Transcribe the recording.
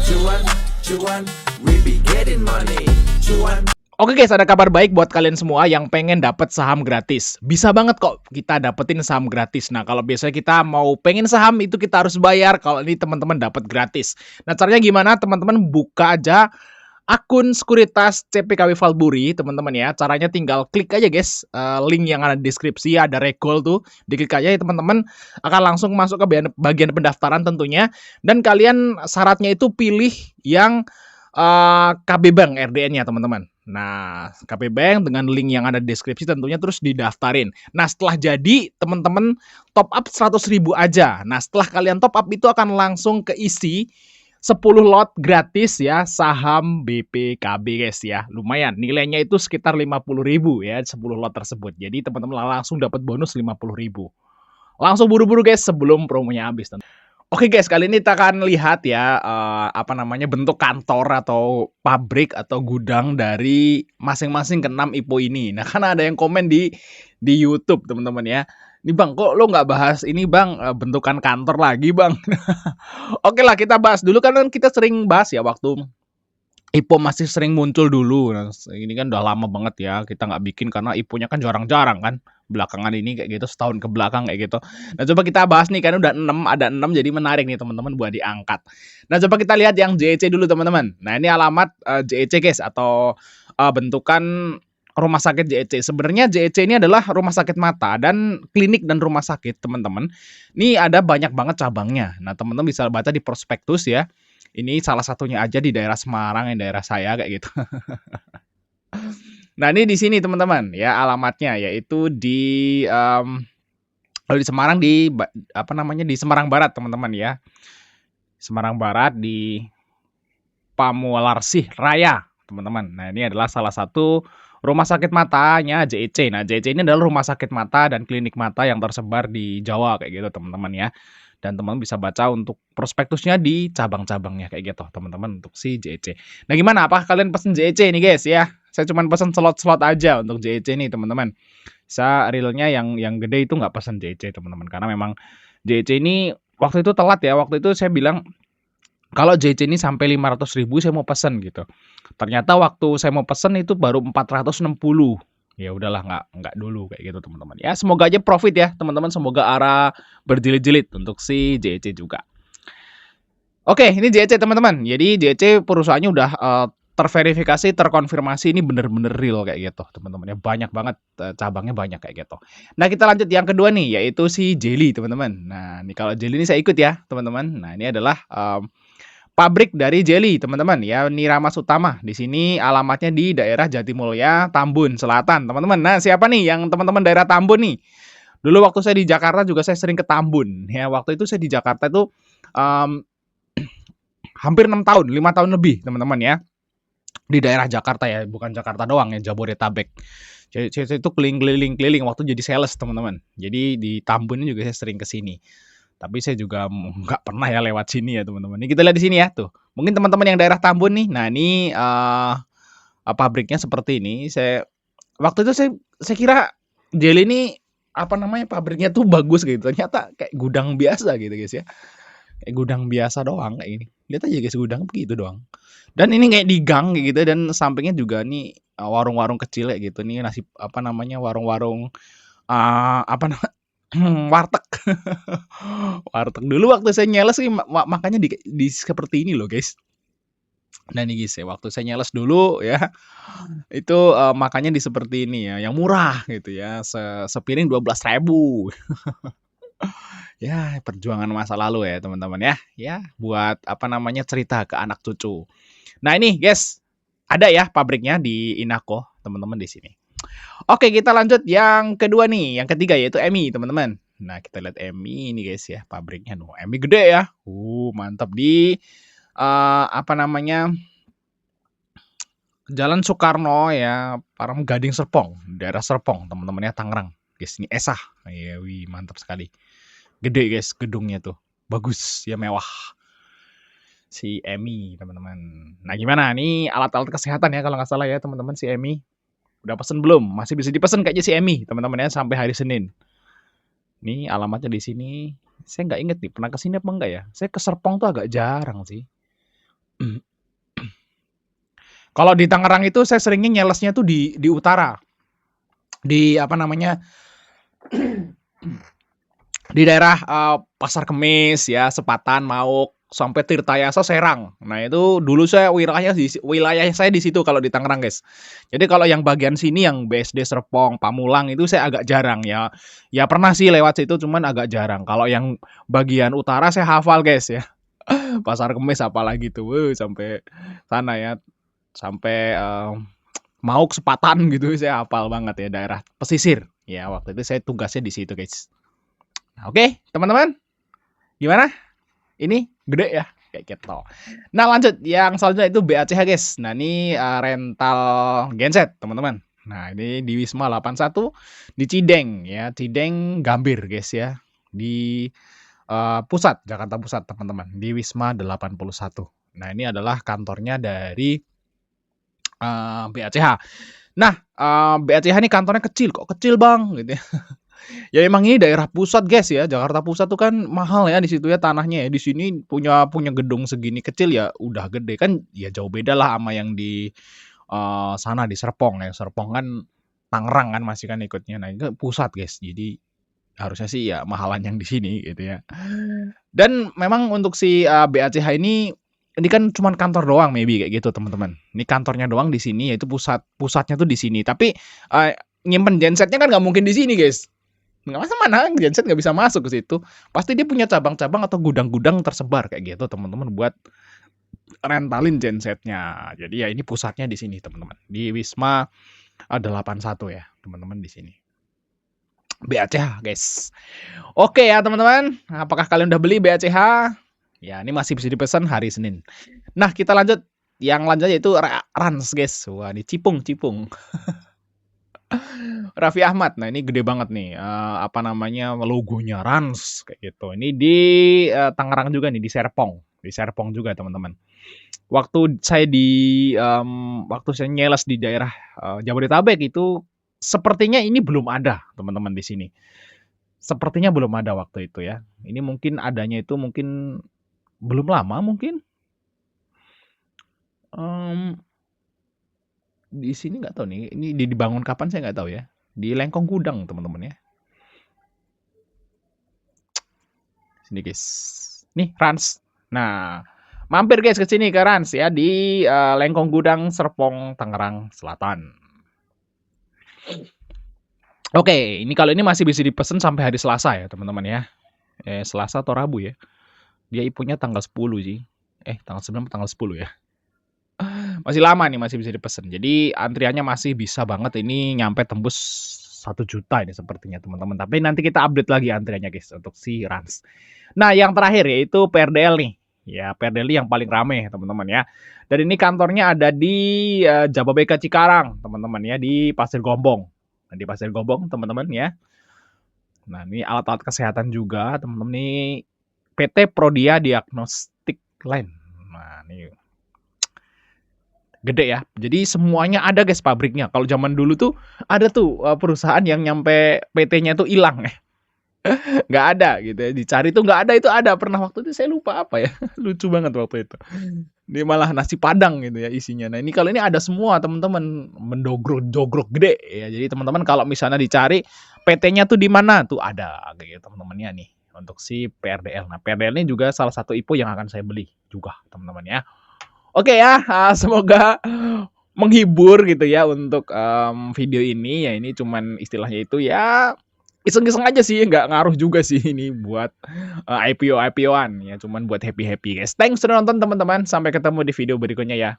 Cuan, cuan, we be getting money. Cuan. Oke guys, ada kabar baik buat kalian semua yang pengen dapat saham gratis. Bisa banget kok kita dapetin saham gratis. Nah, kalau biasanya kita mau pengen saham itu kita harus bayar. Kalau ini teman-teman dapat gratis. Nah, caranya gimana? Teman-teman buka aja akun sekuritas CPKW Valburi, teman-teman ya. Caranya tinggal klik aja guys, link yang ada di deskripsi, ada regol tuh. Diklik aja ya teman-teman, akan langsung masuk ke bagian pendaftaran tentunya. Dan kalian syaratnya itu pilih yang KB Bank RDN-nya teman-teman. Nah, KB Bank dengan link yang ada di deskripsi tentunya terus didaftarin. Nah, setelah jadi, teman-teman top up 100.000 aja. Nah, setelah kalian top up itu akan langsung keisi 10 lot gratis ya saham BPKB guys ya. Lumayan, nilainya itu sekitar 50.000 ya 10 lot tersebut. Jadi teman-teman langsung dapat bonus 50.000. Langsung buru-buru guys sebelum promonya habis. Oke guys, kali ini kita akan lihat ya bentuk kantor atau pabrik atau gudang dari masing-masing keenam IPO ini. Nah, kan ada yang komen di YouTube teman-teman ya. Nih Bang, kok lo nggak bahas ini Bang, bentukan kantor lagi Bang? Oke lah, kita bahas dulu kan kita sering bahas ya waktu IPO masih sering muncul dulu. Nah, ini kan udah lama banget ya kita nggak bikin karena IPO-nya kan jarang-jarang kan. Belakangan ini kayak gitu, setahun ke belakang kayak gitu. Nah, coba kita bahas nih kan udah 6, ada 6 jadi menarik nih teman-teman buat diangkat. Nah, coba kita lihat yang JEC dulu teman-teman. Nah, ini alamat JEC guys atau bentukan rumah sakit JEC. Sebenarnya JEC ini adalah rumah sakit mata dan klinik dan rumah sakit, teman-teman. Ini ada banyak banget cabangnya. Nah, teman-teman bisa baca di prospektus ya. Ini salah satunya aja di daerah Semarang, yang daerah saya kayak gitu. Nah, ini di sini teman-teman ya alamatnya yaitu di kalau di Semarang di di Semarang Barat teman-teman ya. Semarang Barat di Pamualarsih Raya, teman-teman. Nah, ini adalah salah satu rumah sakit matanya JEC. Nah, JEC ini adalah rumah sakit mata dan klinik mata yang tersebar di Jawa kayak gitu, teman-teman ya. Dan teman-teman bisa baca untuk prospektusnya di cabang-cabangnya kayak gitu, teman-teman untuk si JEC. Nah, gimana? Apakah kalian pesen JEC nih, guys ya? Saya cuma pesen slot-slot aja untuk JEC nih, teman-teman. Saya realnya yang gede itu nggak pesen JEC, teman-teman. Karena memang JEC ini waktu itu telat ya. Waktu itu saya bilang kalau JEC ini sampai 500.000 saya mau pesen gitu. Ternyata waktu saya mau pesen itu baru 460. Ya udahlah nggak dulu kayak gitu teman-teman. Ya semoga aja profit ya teman-teman, semoga arah berjilid-jilid untuk si JEC juga. Oke, ini JEC teman-teman. Jadi JEC perusahaannya udah terverifikasi, terkonfirmasi ini bener-bener real kayak gitu teman-teman ya. Banyak banget cabangnya banyak kayak gitu. Nah, kita lanjut yang kedua nih yaitu si Jelly teman-teman. Nah, ini kalau Jelly ini saya ikut ya teman-teman. Nah, ini adalah pabrik dari Jelly, teman-teman ya. Niramas Utama. Di sini alamatnya di daerah Jatimulya, Tambun Selatan, teman-teman. Nah, siapa nih yang teman-teman daerah Tambun nih? Dulu waktu saya di Jakarta juga saya sering ke Tambun. Ya, waktu itu saya di Jakarta itu hampir 6 tahun, 5 tahun lebih, teman-teman ya. Di daerah Jakarta ya, bukan Jakarta doang ya, Jabodetabek. Saya itu keliling-keliling waktu jadi sales, teman-teman. Jadi di Tambun juga saya sering ke sini. Tapi saya juga nggak pernah ya lewat sini ya teman-teman. Ini kita lihat di sini ya tuh. Mungkin teman-teman yang daerah Tambun nih. Nah ini pabriknya seperti ini. Waktu itu saya kira Jelly ini pabriknya tuh bagus gitu. Ternyata kayak gudang biasa gitu guys ya. Kayak gudang biasa doang kayak gini. Lihat aja guys gudang begitu doang. Dan ini kayak di gang kayak gitu dan sampingnya juga nih warung-warung kecil kayak gitu nih warung-warung warteg. Warteg dulu waktu saya nyales sih makanya di seperti ini loh guys. Nah nih guys ya waktu saya nyales dulu ya itu makannya di seperti ini ya yang murah gitu ya sepiring 12.000. Ya perjuangan masa lalu ya teman-teman ya. Ya buat cerita ke anak cucu. Nah ini guys ada ya pabriknya di Inako teman-teman di sini. Oke, kita lanjut yang kedua nih, yang ketiga yaitu EMI, teman-teman. Nah, kita lihat EMI ini guys ya, pabriknya. EMI gede ya. Mantap di Jalan Soekarno ya, Gading Serpong, daerah Serpong, teman-teman ya, Tangerang. Guys, ini Esah. Ya, mantap sekali. Gede guys gedungnya tuh. Bagus, ya mewah. Si EMI, teman-teman. Nah, gimana? Nih alat-alat kesehatan ya kalau nggak salah ya, teman-teman si EMI. Udah pesen belum? Masih bisa dipesan kayaknya si EMI, teman-teman ya, sampai hari Senin. Nih alamatnya di sini. Saya nggak inget nih, pernah kesini apa enggak ya? Saya ke Serpong tuh agak jarang sih. Kalau di Tangerang itu saya seringnya nyelesnya tuh di utara. Di apa namanya, di daerah, Pasar Kemis ya, Sepatan, Mauk, sampai Tirtayasa, Serang. Nah itu dulu saya wilayah saya di situ kalau di Tangerang, guys. Jadi kalau yang bagian sini yang BSD Serpong, Pamulang itu saya agak jarang ya. Ya pernah sih lewat situ cuman agak jarang. Kalau yang bagian utara saya hafal, guys, ya. Pasar Kemis apalagi tuh, sampai sana ya, sampai, Mauk, Sepatan gitu saya hafal banget ya daerah pesisir. Ya waktu itu saya tugasnya di situ, guys. Nah, oke, teman-teman, gimana? Ini gede ya kayak gitu. Nah, lanjut yang selanjutnya itu BACH, guys. Nah, ini rental genset, teman-teman. Nah, ini di Wisma 81 di Cideng ya, Cideng Gambir, guys ya. Di pusat, Jakarta Pusat, teman-teman, di Wisma 81. Nah, ini adalah kantornya dari BACH. Nah, BACH ini kantornya kecil, kok kecil, Bang, gitu ya. Ya emang ini daerah pusat, guys, ya. Jakarta Pusat tuh kan mahal ya di situ ya tanahnya ya. Di sini punya punya gedung segini kecil ya udah gede kan ya jauh beda lah sama yang di sana di Serpong ya. Serpong kan Tangerang kan masih kan ikutnya. Nah, itu pusat, guys. Jadi harusnya sih ya mahalan yang di sini gitu ya. Dan memang untuk si BACH ini kan cuman kantor doang maybe kayak gitu, teman-teman. Ini kantornya doang di sini yaitu pusatnya tuh di sini. Tapi nyimpen gensetnya kan nggak mungkin di sini, guys. Nggak masa mana genset nggak bisa masuk ke situ. Pasti dia punya cabang-cabang atau gudang-gudang tersebar kayak gitu, teman-teman, buat rentalin gensetnya. Jadi ya ini pusatnya di sini, teman-teman. Di Wisma 81 ya, teman-teman di sini. BACH, guys. Oke ya, teman-teman. Apakah kalian udah beli BACH? Ya, ini masih bisa dipesan hari Senin. Nah, kita lanjut. Yang lanjutnya itu Rans, guys. Wah, ini Cipung. Raffi Ahmad. Nah, ini gede banget nih, apa namanya, logonya Rans kayak gitu. Ini di Tangerang juga nih, di Serpong juga, teman-teman. Waktu saya nyeles di daerah Jabodetabek itu sepertinya ini belum ada, teman-teman, di sini. Sepertinya belum ada waktu itu ya. Ini mungkin adanya itu mungkin belum lama mungkin. Di sini nggak tahu nih, ini dibangun kapan saya nggak tahu ya. Di Lengkong Gudang, teman-teman ya. Sini, guys. Nih, Rans. Nah, mampir, guys, ke sini ke Rans ya di Lengkong Gudang, Serpong, Tangerang Selatan. Oke, ini kalau ini masih bisa dipesan sampai hari Selasa ya, teman-teman ya. Selasa atau Rabu ya. Dia ipunya tanggal 10 sih. Tanggal 9 tanggal 10 ya. Masih lama nih, masih bisa dipesan. Jadi antriannya masih bisa banget ini nyampe tembus 1 juta ini sepertinya, teman-teman. Tapi nanti kita update lagi antriannya, guys, untuk si Rans. Nah, yang terakhir yaitu PRDL nih. Ya, PRDL yang paling rame, teman-teman ya. Dan ini kantornya ada di Jababeka Cikarang, teman-teman ya, di Pasir Gombong. Nah, di Pasir Gombong, teman-teman ya. Nah, ini alat-alat kesehatan juga, teman-teman, nih PT Prodia Diagnostic Line. Nah, ini gede ya. Jadi semuanya ada, guys, pabriknya. Kalau zaman dulu tuh ada tuh perusahaan yang nyampe PT-nya tuh hilang ya. Nggak ada gitu ya. Dicari tuh nggak ada, itu ada. Pernah waktu itu saya lupa apa ya. Lucu banget waktu itu. Ini malah nasi Padang gitu ya isinya. Nah, ini kalau ini ada semua, teman-teman, jogrok gede ya. Jadi teman-teman kalau misalnya dicari PT-nya tuh di mana tuh ada gitu, teman-temannya nih untuk si PRDL. Nah, PRDL ini juga salah satu IPO yang akan saya beli juga, teman-teman ya. Oke ya, semoga menghibur gitu ya untuk video ini. Ya ini cuman istilahnya itu ya iseng-iseng aja sih, nggak ngaruh juga sih ini buat IPO-IPO-an ya, cuman buat happy-happy, guys. Thanks sudah nonton, teman-teman. Sampai ketemu di video berikutnya ya.